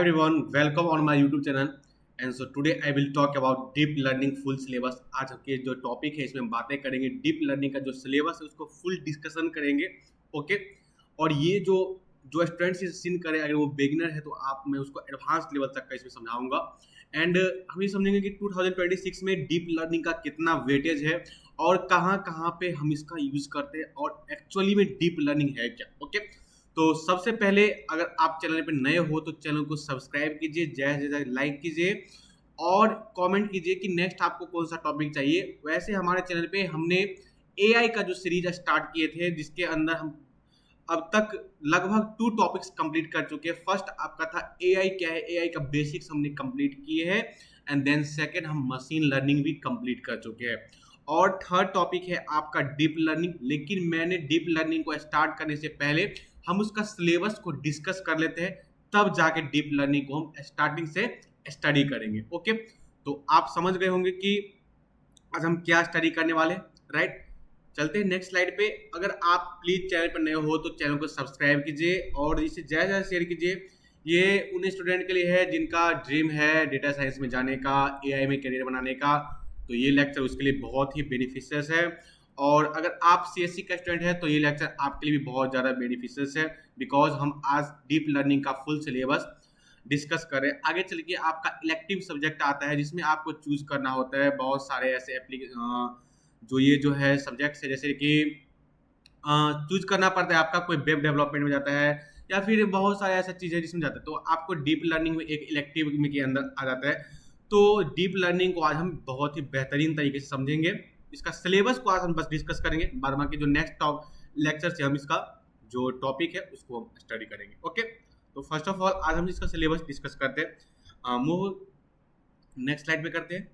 everyone, welcome on my YouTube channel. And so today I will talk about deep learning full syllabus. आज के जो topic है इसमें हम बातें करेंगे डीप लर्निंग का जो सिलेबस है उसको फुल डिस्कशन करेंगे. ओके. और ये जो जो स्टूडेंट्स इसे सीन करे अगर वो बिगिनर है तो आप मैं उसको एडवांस लेवल तक का इसमें समझाऊंगा. एंड हम ये समझेंगे कि 2026 में डीप लर्निंग का कितना वेटेज है और कहाँ कहाँ पे हम इसका यूज करते हैं और एक्चुअली में डीप लर्निंग है क्या. ओके. तो सबसे पहले अगर आप चैनल पे नए हो तो चैनल को सब्सक्राइब कीजिए, जय जय लाइक कीजिए और कमेंट कीजिए कि नेक्स्ट आपको कौन सा टॉपिक चाहिए. वैसे हमारे चैनल पे हमने एआई का जो सीरीज स्टार्ट किए थे जिसके अंदर हम अब तक लगभग 2 टॉपिक्स कंप्लीट कर चुके हैं. फर्स्ट आपका था एआई क्या है, एआई का बेसिक्स हमने कंप्लीट किए हैं एंड देन सेकंड हम मशीन लर्निंग भी कंप्लीट कर चुके हैं. और थर्ड टॉपिक है आपका डीप लर्निंग. लेकिन मैंने डीप लर्निंग को स्टार्ट करने से पहले हम उसका सिलेबस को डिस्कस कर लेते हैं, तब जाके डीप लर्निंग को हम स्टार्टिंग से स्टडी करेंगे. ओके. तो आप समझ गए होंगे कि आज हम क्या स्टडी करने वाले, राइट. चलते हैं नेक्स्ट स्लाइड पे. अगर आप प्लीज चैनल पर नए हो तो चैनल को सब्सक्राइब कीजिए और इसे ज़्यादा ज़्यादा शेयर कीजिए. ये उन स्टूडेंट के लिए है जिनका ड्रीम है डेटा साइंस में जाने का, एआई में करियर बनाने का. तो ये लेक्चर उसके लिए बहुत ही बेनिफिशियस है. और अगर आप सीएससी का स्टूडेंट है तो ये लेक्चर आपके लिए भी बहुत ज़्यादा बेनिफिशियस है बिकॉज हम आज डीप लर्निंग का फुल सिलेबस डिस्कस करें. आगे चल के आपका इलेक्टिव सब्जेक्ट आता है जिसमें आपको चूज करना होता है बहुत सारे ऐसे जो ये जो है सब्जेक्ट्स है, जैसे कि चूज करना पड़ता है. आपका कोई वेब डेवलपमेंट में जाता है या फिर बहुत सारे ऐसा चीज़ है जिसमें जाता है, तो आपको डीप लर्निंग में एक इलेक्टिव में के अंदर आ जाता है. तो डीप लर्निंग को आज हम बहुत ही बेहतरीन तरीके से समझेंगे. इसका सिलेबस को आज हम बस डिस्कस करेंगे, बाद बाकी जो नेक्स्ट लेक्चर से हम इसका जो टॉपिक है उसको हम स्टडी करेंगे. ओके. तो फर्स्ट ऑफ ऑल आज हम इसका सिलेबस डिस्कस करते हैं. मूव नेक्स्ट स्लाइड पे करते हैं.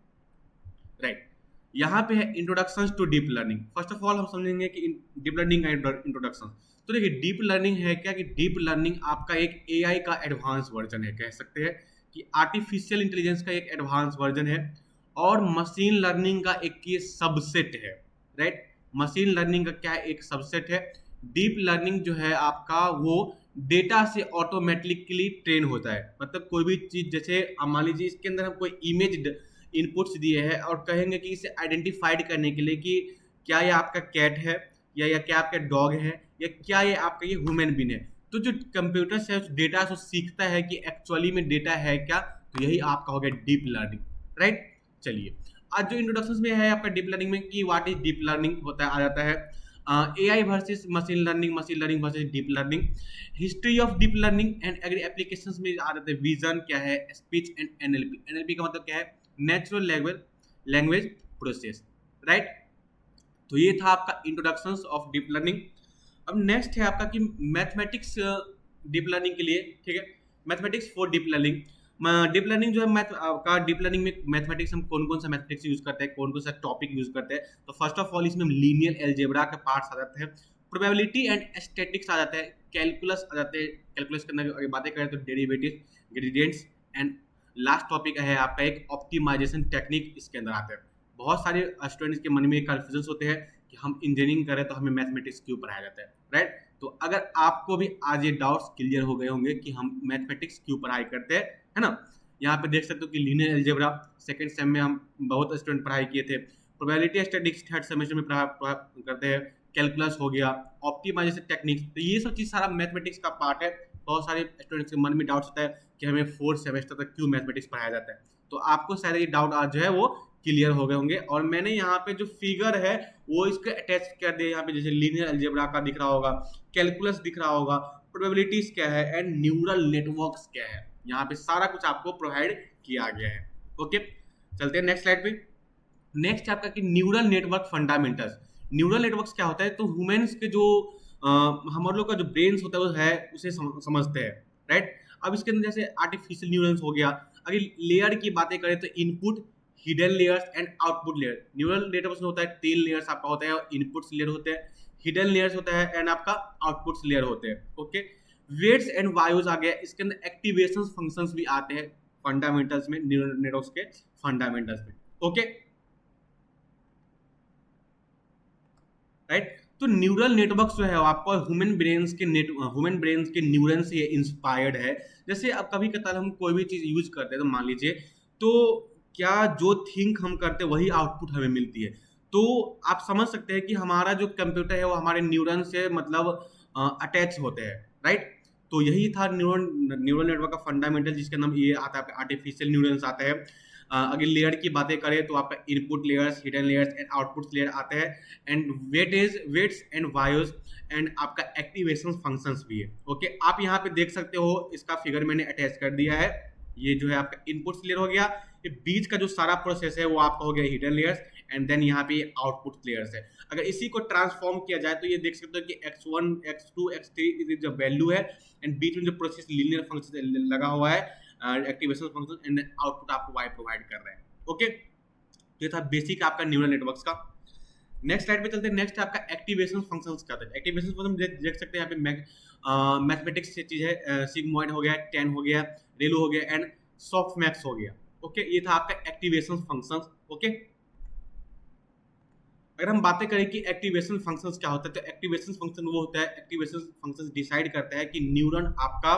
राइट. यहाँ पे है introduction to deep learning. First of all हम समझेंगे कि डीप लर्निंग का इंट्रोडक्शन. तो देखिए डीप लर्निंग है क्या कि डीप लर्निंग आपका एक एआई का एडवांस वर्जन है, कह सकते हैं कि आर्टिफिशियल इंटेलिजेंस का एक एडवांस वर्जन है और मशीन लर्निंग का एक ये सबसेट है, राइट. मशीन लर्निंग का क्या एक सबसेट है. डीप लर्निंग जो है आपका वो डेटा से ऑटोमेटिकली ट्रेन होता है. मतलब कोई भी चीज, जैसे मान लीजिए इसके अंदर हम कोई इमेज इनपुट्स दिए हैं और कहेंगे कि इसे आइडेंटिफाइड करने के लिए कि क्या ये आपका कैट है या क्या आपका डॉग है या क्या ये आपका ये ह्यूमन बीन है, तो जो कंप्यूटर से उस डेटा से सीखता है कि एक्चुअली में डेटा है क्या, तो यही आपका हो गया डीप लर्निंग, राइट. चलिए आज जो इंट्रोडक्शन में है आपका डीप लर्निंग में कि व्हाट इज डीप लर्निंग होता है आ जाता है. AI versus machine learning versus deep learning, history of deep learning and agri applications में आ जाते हैं. विजन क्या है, स्पीच एंड एनएलपी. एनएलपी का मतलब क्या है, नेचुरल लैंग्वेज प्रोसेस, राइट. तो ये था आपका इंट्रोडक्शन ऑफ डीप लर्निंग. अब नेक्स्ट है आपका कि मैथमेटिक्स डीप लर्निंग के लिए, ठीक है. Mathematics for deep learning. Deep learning जो है मैथ का डीप लर्निंग में मैथमेटिक्स हम कौन कौन सा मैथमेटिक्स यूज करते हैं, कौन कौन सा टॉपिक यूज करते हैं. तो फर्स्ट ऑफ ऑल इसमें लीनियर एल्जेब्रा के पार्ट्स आ जाते हैं, प्रोबेबिलिटी एंड स्टैटिस्टिक्स आ जाते हैं, कैलकुलस आ जाते हैं. कैलकुलस के अंदर अगर बातें करें तो derivative, gradients and last topic है आपका एक ऑप्टिमाइजेशन टेक्निक इसके अंदर आते हैं. बहुत सारे स्टूडेंट्स के मन में कन्फ्यूजन होते हैं कि हम इंजीनियरिंग करें तो हमें मैथमेटिक्स क्यों पढ़ाया जाता है, राइट. तो अगर आपको भी आज ये डाउट्स क्लियर हो गए होंगे कि हम मैथमेटिक्स क्यों पढ़ाई करते हैं, है ना. यहाँ पे देख सकते हो कि लीनियर अलजेब्रा सेकंड सेम में हम बहुत स्टूडेंट पढ़ाई किए थे. प्रोबेबिलिटी स्टैटिस्टिक्स थर्ड सेमेस्टर में करते हैं. कैलकुलस हो गया, ऑप्टिमाइजेशन टेक्निक्स. तो ये सब चीज़ सारा मैथमेटिक्स का पार्ट है. बहुत सारे स्टूडेंट्स के मन में डाउट्स होता है कि हमें 4th सेमेस्टर तक क्यों मैथमेटिक्स पढ़ाया जाता है. तो आपको शायद ये डाउट आज जो है वो क्लियर हो गए होंगे. और मैंने यहाँ पे जो फिगर है वो इसके अटैच कर दिया. यहाँ पे जैसे लीनियर अलजेब्रा का दिख रहा होगा, कैलकुलस दिख रहा होगा, प्रोबेबिलिटीज क्या है एंड न्यूरल नेटवर्क्स क्या है, यहाँ पे सारा कुछ आपको प्रोवाइड किया गया है. ओके. चलते हैं नेक्स्ट स्लाइड पे. नेक्स्ट आपका कि neural network fundamentals. Neural networks क्या होता है, तो ह्यूमंस के जो हमारे लोग का जो ब्रेन्स होता है वो है उसे समझते हैं, राइट. अब इसके अंदर जैसे आर्टिफिशियल न्यूरल्स हो गया. अगर लेयर की बातें करें तो input, hidden layers and output layer. Neural networks में होता है 3 लेयर्स आपका होता है, और इनपुट्स लेयर होते हैं, हिडन लेयर्स होता है एंड आपका आउटपुट्स लेयर होते हैं. ओके. वेट्स एंड वायुस आ गया. इसके अंदर एक्टिवेशन फंक्शंस भी आते हैं फंडामेंटल्स में, न्यूरल नेटवर्क्स के फंडामेंटल्स में. Okay, right. तो न्यूरल नेटवर्क जो है वो आपको ह्यूमन ब्रेन्स के न्यूरन से इंस्पायर्ड है। जैसे अब कभी कतार हम कोई भी चीज़ यूज करते हैं तो मान लीजिए, तो क्या जो थिंक हम करते हैं वही आउटपुट हमें मिलती है। तो आप समझ सकते हैं कि हमारा जो कंप्यूटर है वो हमारे न्यूरन से मतलब अटैच होते हैं, राइट। तो यही था न्यूरल नेटवर्क का फंडामेंटल, जिसका नाम ये आता है आर्टिफिशियल न्यूरल्स आते हैं। अगर लेयर की बातें करें तो आपका input layers, hidden layers and output layer आते हैं, and weights and biases, and आपका एक्टिवेशन फंक्शंस भी है। ओके, आप यहाँ पे देख सकते हो, इसका फिगर मैंने अटैच कर दिया है। ये जो है आपका इनपुट लेयर हो गया, ये बीच का जो सारा प्रोसेस है वो आपका हो गया हिडन लेयर्स, एंड देन यहाँ पे आउटपुट लेयर्स है। अगर इसी को ट्रांसफॉर्म किया जाए तो ये देख सकते हो कि x1 x2 x3 जो वैल्यू है, एंड बीच में जो प्रोसेस लीनियर फंक्शन लगा हुआ है, एक्टिवेशन फंक्शन, एंड आउटपुट आपको y प्रोवाइड कर रहा है। ओके, तो ये था बेसिक आपका न्यूरल नेटवर्क्स का। नेक्स्ट स्लाइड पे चलते हैं। नेक्स्ट आपका एक्टिवेशन फंक्शंस क्या होता है। एक्टिवेशन फंक्शन देख सकते हैं यहाँ पे मैथमेटिक्स से चीज है, सिग्मॉइड हो गया, 10 हो गया, रेलू हो गया, एंड सॉफ्टमैक्स हो गया। ओके, ये था आपका एक्टिवेशन फंक्शंस। ओके, अगर हम बातें करें कि एक्टिवेशन फंक्शंस क्या होता है, तो एक्टिवेशन फंक्शन वो होता है, एक्टिवेशन फंक्शंस डिसाइड करता है कि न्यूरन आपका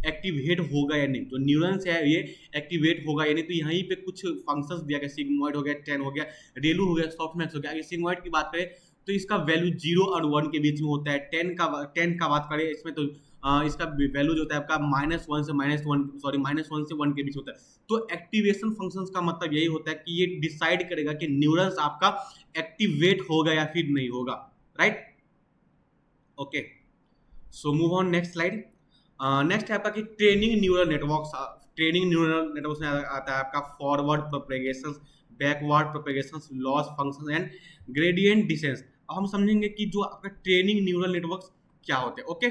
एक्टिवेट होगा या नहीं। तो न्यूरन से ये एक्टिवेट होगा या नहीं, तो यहीं पे कुछ फंक्शंस दिया गया, सिग्मॉइड हो गया, 10 हो गया, रेलू हो गया, सॉफ्टमैक्स हो गया। अगर सिग्मॉइड की बात करें तो इसका वैल्यू 0 और 1 के बीच में होता है। 10 का बात करें इसमें तो इसका वैल्यू जो होता है आपका -1 से -1 से 1 के बीच होता है। तो एक्टिवेशन फंक्शंस का मतलब यही होता है कि ये डिसाइड करेगा कि न्यूरन्स आपका एक्टिवेट होगा या फिर नहीं होगा, right. Okay, so move on next slide. Next है आपका कि training neural networks. Training neural networks में आता है आपका forward propagation, backward propagation, loss function and gradient descent. अब हम समझेंगे कि जो आपका ट्रेनिंग न्यूरल नेटवर्क्स क्या होते हैं। ओके,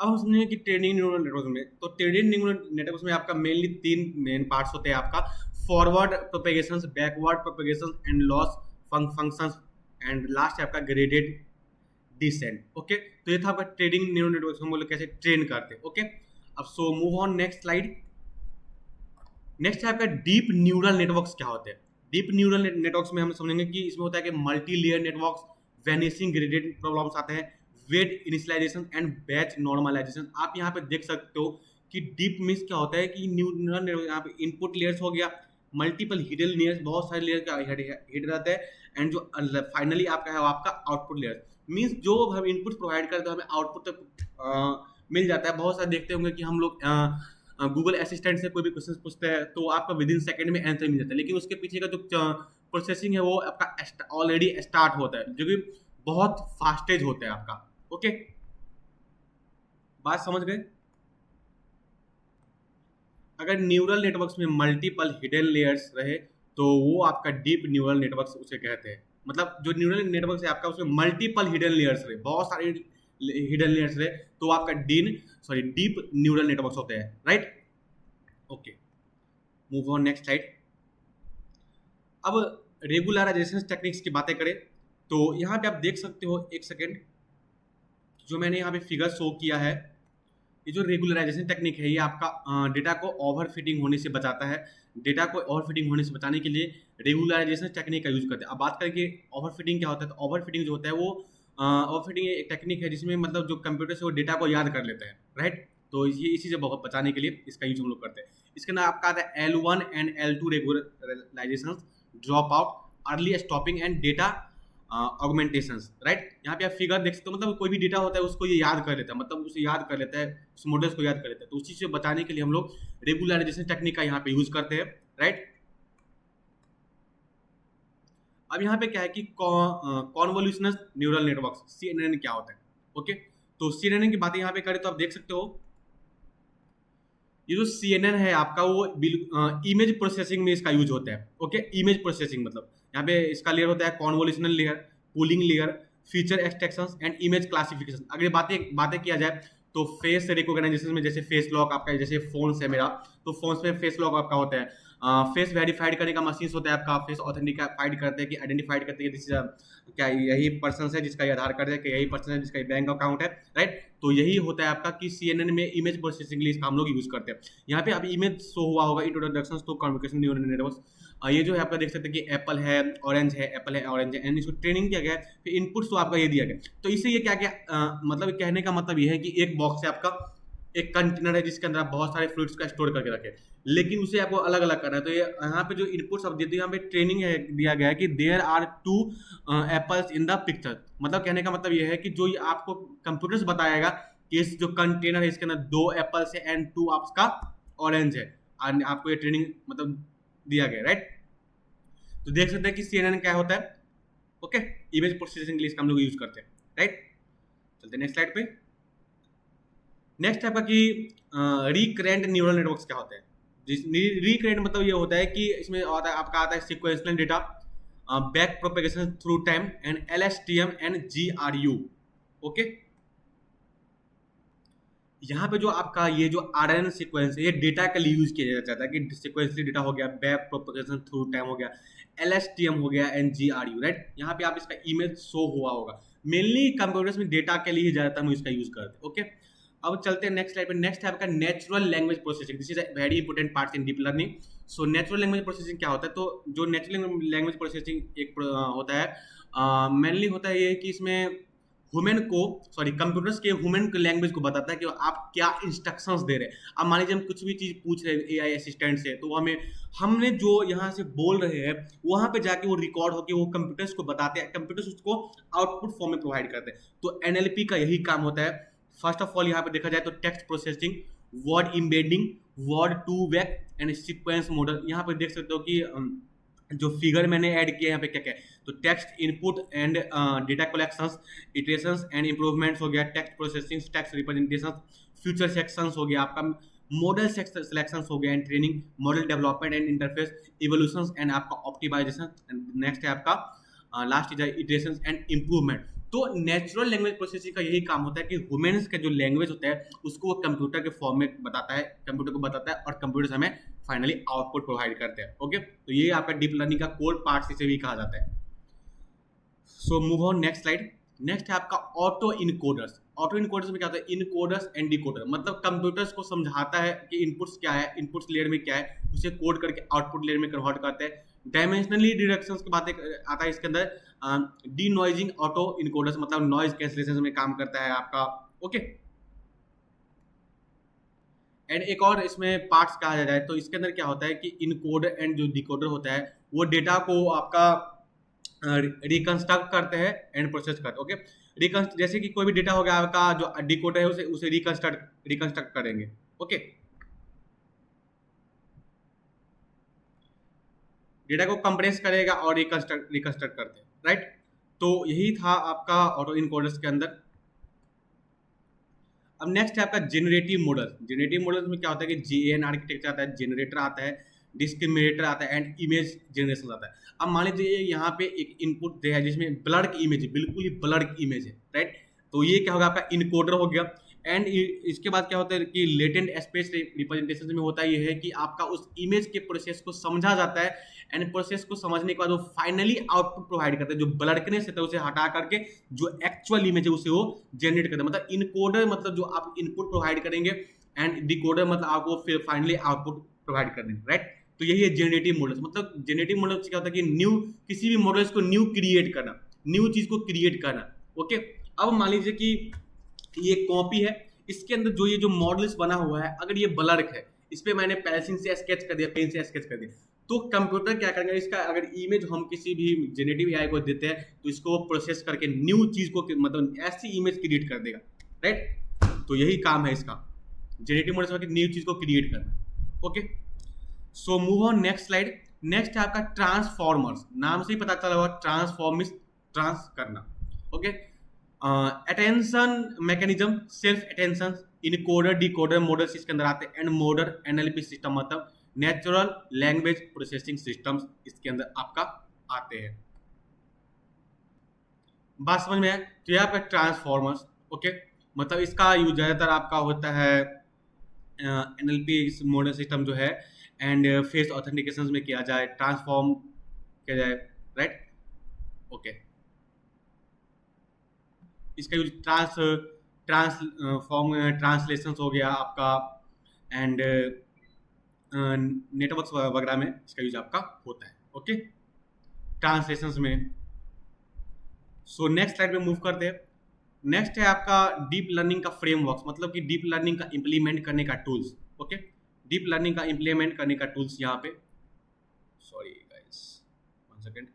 अब हम समझेंगे कि ट्रेनिंग न्यूरल नेटवर्क में, तो ट्रेनिंग न्यूरल नेटवर्क में आपका मेनली 3 मेन पार्ट्स होते हैं आपका, forward propagation, backward propagation and loss functions, and last है आपका ग्रेडेड डिसेंट। ओके, तो ये था आपका ट्रेनिंग न्यूरल नेटवर्क, हम लोग कैसे ट्रेन करते हैं। ओके, अब सो move on next slide. Next है आपका डीप न्यूरल नेटवर्क्स क्या होते हैं। डीप न्यूरल नेटवर्क्स में हम समझेंगे कि इसमें होता है कि multi layer networks, vanishing gradient problems आते हैं, weight initialization and batch normalization. आप यहाँ पे देख सकते हो कि डीप मीन्स क्या होता है कि न्यूरल नेटवर्क, यहाँ पे इनपुट लेयर्स हो गया, मल्टीपल हिडन लेयर्स, बहुत सारे लेयर का हिड रहता है, एंड जो फाइनली आपका है वो आपका आउटपुट लेयर। मीन्स जो हम इनपुट प्रोवाइड करते हैं हमें आउटपुट तक मिल जाता है। बहुत सारे देखते होंगे कि हम लोग गूगल असिस्टेंट से कोई भी क्वेश्चन पूछते हैं तो आपका विद इन सेकेंड में आंसर मिल जाता है, लेकिन उसके पीछे का जो प्रोसेसिंग है वो आपका ऑलरेडी स्टार्ट होता है, जो कि बहुत फास्टेज होता है आपका। ओके, बात समझ गए। अगर न्यूरल नेटवर्क्स में मल्टीपल हिडन लेयर्स रहे तो वो आपका डीप न्यूरल नेटवर्क्स उसे कहते हैं। मतलब जो न्यूरल नेटवर्क है आपका उसमें मल्टीपल हिडन लेयर्स रहे, बहुत सारे हिडन लेयर्स रहे, तो आपका डीप न्यूरल नेटवर्क्स होते हैं, right. Okay, move on next slide. अब रेगुलराइजेशन टेक्निक्स की बातें करें तो यहाँ पे आप देख सकते हो, एक सेकेंड, जो मैंने यहाँ पे फिगर शो किया है, ये जो रेगुलराइजेशन टेक्निक है ये आपका डेटा को ओवरफिटिंग होने से बचाता है। डेटा को ओवरफिटिंग होने से बचाने के लिए रेगुलराइजेशन टेक्निक का यूज करते हैं। अब बात करें कि ओवरफिटिंग क्या होता है, तो ओवरफिटिंग जो होता है वो ओवरफिटिंग एक टेक्निक है जिसमें मतलब जो कंप्यूटर से वो डेटा को याद कर लेता है, राइट। तो ये इसी से बहुत बचाने के लिए इसका यूज हम लोग करते हैं। इसके अंदर आपका आता है L1 and L2 regularisation, drop out, early stopping and data augmentations, right. यहाँ पे आप फिगर देख सकते हो, मतलब कोई भी डेटा होता है उसको ये याद कर लेता है, मतलब उसे याद कर लेता है, उस मॉडल्स को याद कर लेता है। तो उस चीज से बचाने के लिए हम लोग रेगुलराइजेशन टेक्निक का यहाँ पे यूज करते हैं, राइट। अब यहाँ पे क्या है कि कॉन्वोल्यूशनल न्यूरल नेटवर्क्स, CNN क्या होता है। ओके, तो CNN की बातें यहाँ पे करें तो आप देख सकते हो ये जो CNN है आपका वो इमेज प्रोसेसिंग में इसका यूज होता है। ओके, इमेज प्रोसेसिंग मतलब यहाँ पे इसका लेयर होता है convolutional layer, pooling layer, feature extraction and image classification. अगर बातें किया जाए तो फेस रिकॉग्नाइजेशन में जैसे फेस लॉक आपका, जैसे फोन्स है मेरा तो फोन्स में फेस लॉक आपका होता है, फेस वेरीफाइड करने का मशीन होता है आपका, फेस ऑथेंटिफाइड करते हैं कि आइडेंटिफाइड करते हैं दिस क्या यही पर्सन है जिसका ये आधार कार्ड है, कि यही पर्सन है जिसका बैंक अकाउंट है, राइट। तो यही होता है आपका कि CNN में इमेज प्रोसेसिंग लिए इसका हम लोग यूज करते हैं। यहाँ पे अभी इमेज शो हुआ होगा, introduction to communication neural networks. ये जो है आपका देख सकते हैं कि एप्पल है, ऑरेंज है, एप्पल है, ऑरेंज है, एंड इसको ट्रेनिंग किया गया है, फिर इनपुट्स तो आपका ये दिया गया। तो इससे ये क्या क्या मतलब कहने का मतलब ये है कि एक बॉक्स है आपका, एक कंटेनर है जिसके अंदर आप बहुत सारे फ्रूट्स का स्टोर करके रखे, लेकिन उसे आपको अलग अलग करना है। तो ये यहाँ पे जो इनपुट्स आप देते हैं, यहाँ पे ट्रेनिंग है दिया गया है कि there are 2 apples in the picture. मतलब कहने का मतलब ये है कि जो ये आपको कंप्यूटर्स बताएगा कि इस जो कंटेनर है इसके अंदर 2 एप्पल्स है एंड 2 आपका ऑरेंज है, और आपको ये ट्रेनिंग मतलब दिया गया, राइट। तो देख सकते हैं कि CNN क्या होता है, ओके, इमेज प्रोसेसिंग के लिए इसका हम लोग यूज करते हैं, राइट। चलते हैं नेक्स्ट स्लाइड पे। नेक्स्ट है आपका कि रिकरेंट न्यूरल नेटवर्क्स क्या होते हैं। रिकरेंट मतलब ये होता है कि इसमें आता है आपका आता है sequential data, back propagation through time, and LSTM and GRU, okay. यहाँ पे जो आपका ये जो RNN सीक्वेंस है ये डेटा के लिए यूज किया जाता है कि सिक्वेंशियल डेटा हो गया, बैक प्रोपेगेशन थ्रू टाइम हो गया, LSTM हो गया एंड GRU, राइट। यहाँ पे आप इसका इमेज शो हुआ होगा। मेनली कंप्यूटर्स में डेटा के लिए ज्यादातर हम इसका यूज करते हैं, ओके। अब चलते हैं नेक्स्ट स्लाइड पे। नेक्स्ट है आपका natural language processing. This is a very important part in deep learning. So natural language processing क्या होता है, तो जो नेचुरल लैंग्वेज प्रोसेसिंग एक होता है, मेनली होता है ये कि इसमें ह्यूमन को कंप्यूटर्स के ह्यूमन लैंग्वेज को बताता है कि आप क्या इंस्ट्रक्शंस दे रहे हैं। अब मान लीजिए हम कुछ भी चीज पूछ रहे हैं AI असिस्टेंट से, तो हमने जो यहाँ से बोल रहे हैं वहां पे जाके वो रिकॉर्ड होकर वो कंप्यूटर्स को बताते हैं, कंप्यूटर्स उसको आउटपुट फॉर्म में प्रोवाइड करते हैं। तो NLP का यही काम होता है। फर्स्ट ऑफ ऑल यहाँ पे देखा जाए तो text processing, word embedding, word to vec and sequence model. यहाँ पे देख सकते हो कि जो फिगर मैंने ऐड किया यहाँ पे क्या क्या है, तो text input and data collections, iterations and improvements हो गया, text processing, text representation, future sections हो गया आपका, मॉडल सिलेक्शंस हो गया and training, model development and interface, evolutions and आपका ऑप्टिमाइजेशन, नेक्स्ट है आपका last is iterations and improvement. तो नेचुरल लैंग्वेज प्रोसेसिंग का यही काम होता है कि ह्यूमंस का जो लैंग्वेज होता है उसको वो कंप्यूटर के फॉर्म में बताता है, कंप्यूटर को बताता है, और कंप्यूटर हमें फाइनली आउटपुट प्रोवाइड करते हैं, ओके। तो ये आपका डीप लर्निंग का कोर पार्ट इसे भी कहा जाता है। सो move on next slide. Next है आपका ऑटो इनकोडर्स। ऑटो इनकोडर्स में क्या होता है, इनकोडर्स एंड डिकोडर, मतलब कंप्यूटर्स को समझाता है कि इनपुट्स क्या है, इनपुट्स लेयर में क्या है, उसे कोड करके आउटपुट लेयर में कन्वर्ट करते हैं। डायमेंशनली डिडक्शंस की बातें आता है इसके अंदर, डी नॉइजिंग ऑटो इनकोडर्स, मतलब नॉइज कैंसलेशन में काम करता है आपका, ओके। एंड एक और इसमें पार्ट्स कहा जाए तो इसके अंदर क्या होता है कि इनकोडर एंड जो डिकोडर होता है वो डेटा को आपका रिकंस्ट्रक्ट करते हैं एंड प्रोसेस करते हैं, ओके। जैसे कि कोई भी डेटा हो गया आपका, जो डिकोडर है उसे रिकंस्ट्रक्ट करेंगे, ओके। डेटा को कंप्रेस करेगा और रिकंस्ट्रक्ट करते हैं, राइट। तो यही था आपका ऑटो इनकोडर्स के अंदर। अब नेक्स्ट है आपका जेनरेटिव मॉडल। जेनरेटिव मॉडल्स में क्या होता है कि GAN आर्किटेक्चर आता है, जनरेटर आता है, डिस्क्रिमिनेटर आता है एंड इमेज जनरेशन आता है। अब मान लीजिए यहाँ पे एक इनपुट दिया है जिसमें ब्लर की इमेज है, बिल्कुल ही ब्लर की इमेज है, राइट। तो ये क्या होगा, आपका इनकोडर हो गया। एंड इसके बाद क्या होता है कि लेटेंट स्पेस रिप्रेजेंटेशन में होता है ये है कि आपका उस इमेज के प्रोसेस को समझा जाता है, एंड प्रोसेस को समझने के बाद वो फाइनली आउटपुट प्रोवाइड करता है। जो ब्लरकनेस है उसे हटा करके जो एक्चुअल इमेज है उसे वो जनरेट करता है। मतलब इनकोडर मतलब जो आप इनपुट प्रोवाइड करेंगे, एंड डिकोडर मतलब आपको फिर फाइनली आउटपुट प्रोवाइड कर देंगे, राइट। तो यही है जेनरेटिव मॉडल्स। मतलब जेनरेटिव मॉडल्स क्या होता है कि न्यू किसी भी मॉडल्स को न्यू क्रिएट करना, न्यू चीज को क्रिएट करना, ओके। अब मान लीजिए कि ये कॉपी है, इसके अंदर जो ये जो मॉडल्स बना हुआ है, अगर ये ब्लर्क है, इस पे मैंने पेंसिल से स्केच कर दिया, पेन से स्केच कर दिया, तो कंप्यूटर क्या करेंगे, इसका अगर इमेज हम किसी भी जेनरेटिव AI को देते हैं तो इसको प्रोसेस करके न्यू चीज को मतलब ऐसी इमेज क्रिएट कर देगा, राइट। तो यही काम है इसका, जेनरेटिव मॉडल्स में न्यू चीज को क्रिएट करना, okay. So move on next slide. Next है आपका ट्रांसफॉर्मर्स। नाम से ही पता चला हुआ, ट्रांसफॉर्म ट्रांस करना, okay. Attention mechanism, self attention, encoder decoder models इसके अंदर आते हैं, एंड मॉडल NLP सिस्टम मतलब नेचुरल लैंग्वेज प्रोसेसिंग सिस्टम्स इसके अंदर आपका आते हैं। बात समझ में आया? तो यहाँ पे ट्रांसफॉर्मर्स, ओके, मतलब इसका यूज ज्यादातर आपका होता है NLP मॉडल सिस्टम जो है एंड फेस ऑथेंटिकेशन में किया जाए, ट्रांसफॉर्म किया जाए, राइट, ओके। इसका यूज ट्रांसलेशन हो गया आपका, एंड नेटवर्क्स वगैरह में इसका यूज आपका होता है। ओके, ट्रांसलेशंस में। सो नेक्स्ट स्लाइड में मूव करते हैं। नेक्स्ट है आपका डीप लर्निंग का फ्रेमवर्क, मतलब कि डीप लर्निंग का इंप्लीमेंट करने का टूल्स। ओके, डीप लर्निंग का इंप्लीमेंट करने का टूल्स यहाँ पे, सॉरी गाइस, 1 सेकेंड।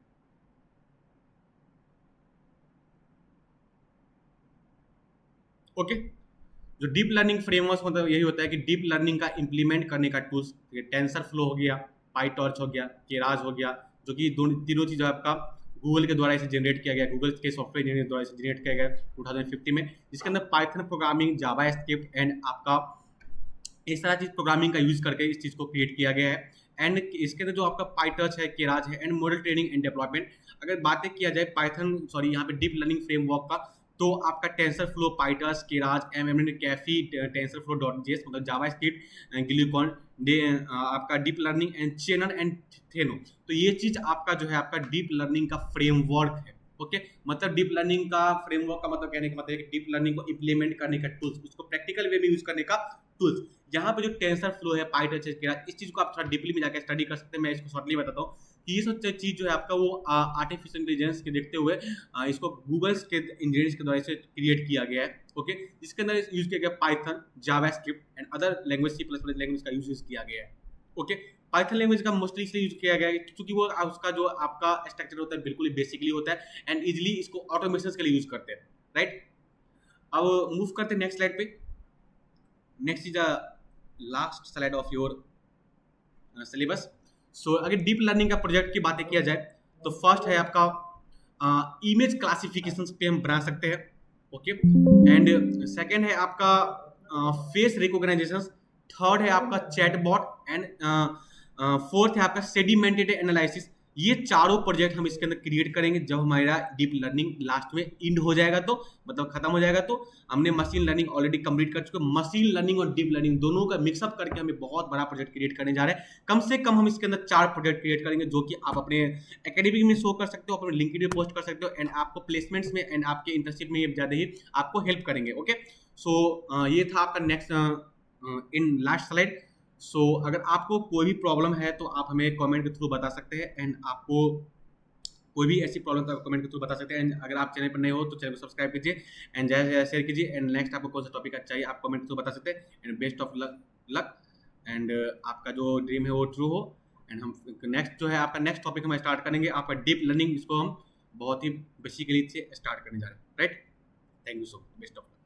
ओके, जो डीप लर्निंग फ्रेमवर्क मतलब यही होता है कि डीप लर्निंग का इंप्लीमेंट करने का टूल्स। टेंसर फ्लो हो गया, पाईटॉर्च हो गया, केराज हो गया, जो कि तीनों चीज़ आपका गूगल के द्वारा इसे जनरेट किया गया, गूगल के सॉफ्टवेयर इंजीनियर द्वारा इसे जनरेट किया गया 2015 में, जिसके अंदर Python programming, Java script and आपका इस तरह चीज प्रोग्रामिंग का यूज करके इस चीज को क्रिएट किया गया है। एंड इसके अंदर जो आपका पाइटर्च है, केराज है and model training and development. अगर बातें किया जाए पाइथन सॉरी यहाँ पे डीप लर्निंग फ्रेमवर्क का, तो आपका TensorFlow, PyTorch, Keras, Caffe, TensorFlow dot JS मतलब जावा स्क्रिप्ट, ग्लूकॉन, आपका deep learning and Chainer and Theano. तो ये चीज आपका जो है आपका डीप लर्निंग का फ्रेमवर्क है। ओके, मतलब डीप लर्निंग का फ्रेमवर्क का मतलब कहने का मतलब है कि डीप लर्निंग को इंप्लीमेंट करने का टूल्स, उसको प्रैक्टिकल वे में यूज करने का टूल्स। यहाँ पे जो टेंसर फ्लो है, पाइटर्च है, इस चीज को आप थोड़ा डीपली में जाकर स्टडी कर सकते हैं। मैं इसको शॉर्टली बताता हूँ कि ये सब चीज जो है आपका वो आर्टिफिशियल इंटेलिजेंस के देखते हुए इसको गूगल के इंजीनियर्स के द्वारा इसे क्रिएट किया गया है। ओके, जिसके अंदर यूज किया गया Python, Java script and other language, C++ language का यूज किया गया है। ओके, पाइथन लैंग्वेज का मोस्टली इसलिए यूज किया गया है क्योंकि वो उसका जो आपका स्ट्रक्चर होता है बिल्कुल ही बेसिकली होता है एंड इजिली इसको ऑटोमेशन के लिए यूज करते हैं, राइट। अब मूव करते हैं नेक्स्ट स्लाइड पे। Next is last slide of your syllabus. So अगर डीप लर्निंग का प्रोजेक्ट की बातें किया जाए तो फर्स्ट है आपका इमेज क्लासिफिकेशन पे हम बना सकते हैं। ओके, एंड सेकंड है आपका फेस रिकॉग्नाइजेशन, थर्ड है आपका चैटबॉट एंड फोर्थ है आपका सेडिमेंटेड एनालिसिस। ये चारों प्रोजेक्ट हम इसके अंदर क्रिएट करेंगे जब हमारा डीप लर्निंग लास्ट में इंड हो जाएगा, तो मतलब खत्म हो जाएगा। तो हमने मशीन लर्निंग ऑलरेडी कंप्लीट कर चुके, मशीन लर्निंग और डीप लर्निंग दोनों का मिक्सअप करके हमें बहुत बड़ा प्रोजेक्ट क्रिएट करने जा रहे हैं। कम से कम हम इसके अंदर 4 प्रोजेक्ट क्रिएट करेंगे जो कि आप अपने एकेडमिक में शो कर सकते हो, अपने लिंक्डइन में पोस्ट कर सकते हो एंड आपको प्लेसमेंट्स में एंड आपके इंटर्नशिप में ये ज़्यादा ही आपको हेल्प करेंगे। ओके, सो ये था आपका नेक्स्ट इन लास्ट स्लाइड। सो अगर आपको कोई भी प्रॉब्लम है तो आप हमें कमेंट के थ्रू बता सकते हैं एंड आपको कोई भी ऐसी प्रॉब्लम तो कमेंट के थ्रू बता सकते हैं। एंड अगर आप चैनल पर नए हो तो चैनल को सब्सक्राइब कीजिए एंड ज़्यादा से ज़्यादा शेयर कीजिए। एंड नेक्स्ट आपको कौन सा टॉपिक अच्छा चाहिए आप कमेंट के थ्रू बता सकते हैं। And best of luck and आपका जो ड्रीम है वो ट्रू हो। एंड हम नेक्स्ट जो है आपका नेक्स्ट टॉपिक हम स्टार्ट करेंगे आपका डीप लर्निंग, इसको हम बहुत ही बेसिकली से स्टार्ट करने जा रहे हैं, right. Thank you so much, best of luck.